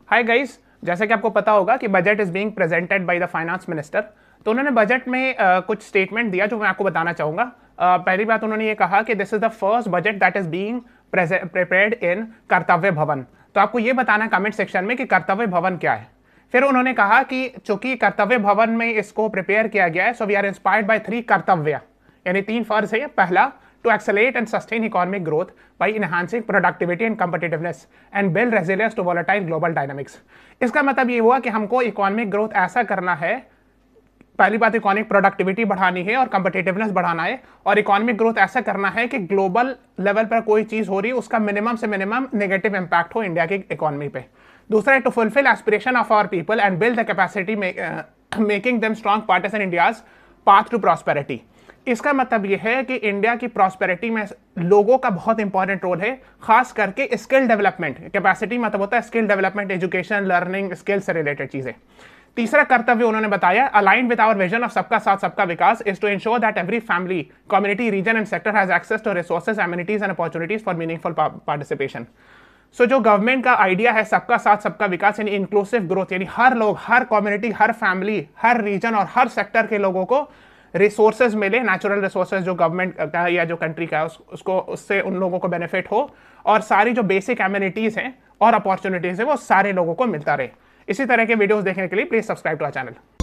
Hi guys, जैसे कि आपको पता होगा कि budget is being presented by the finance minister. तो उन्होंने बजट में कुछ स्टेटमेंट दिया जो मैं आपको बताना चाहूंगा। पहली बात उन्होंने ये कहा कि this is the first budget that is being prepared in कर्तव्य भवन। तो आपको ये बताना कमेंट सेक्शन में कि कर्तव्य भवन क्या है। फिर उन्होंने कहा कि चूंकि कर्तव्य भवन में इसको प्रिपेयर किया गया है, so we are inspired by 3 कर्तव्य, यानी 3 फर्ज है। पहला, to accelerate and sustain economic growth by enhancing productivity and competitiveness and build resilience to volatile global dynamics। इसका मतलब ये हुआ कि हमको इकोनॉमिक ग्रोथ ऐसा करना है, पहली बात इकोनॉमिक प्रोडक्टिविटी बढ़ानी है और कंपिटिटिवनेस बढ़ाना है, और इकोनॉमिक ग्रोथ ऐसा करना है कि ग्लोबल लेवल पर कोई चीज हो रही है उसका मिनिमम से मिनिमम नेगेटिव इंपैक्ट हो इंडिया की इकोनॉमी पे। दूसरा है to fulfil aspiration of our people and build the capacity making them strong partners in India's path to prosperity. इसका मतलब यह है कि इंडिया की प्रॉस्पेरिटी में लोगों का बहुत इंपॉर्टेंट रोल है, खास करके स्किल डेवलपमेंट। कैपेसिटी मतलब होता है skill development, education, learning, skill से रिलेटेड चीजें। तीसरा कर्तव्य उन्होंने बताया, align with our vision of सबका साथ सबका विकास, is to ensure that every family, community, region and sector has access to resources, amenities and opportunities for meaningful participation. So जो गवर्नमेंट का आइडिया है सबका साथ सबका विकास यानी इंक्लूसिव ग्रोथ, यानी हर लोग, हर कम्युनिटी, हर फैमिली, हर रीजन और हर सेक्टर के लोगों को रिसोर्सेज मिले, नेचुरल रिसोर्सेज जो गवर्नमेंट का या जो कंट्री का है उसको, उससे उन लोगों को बेनिफिट हो, और सारी जो बेसिक एमिनिटीज हैं और अपॉर्चुनिटीज है वो सारे लोगों को मिलता रहे। इसी तरह के वीडियोस देखने के लिए please subscribe to our channel.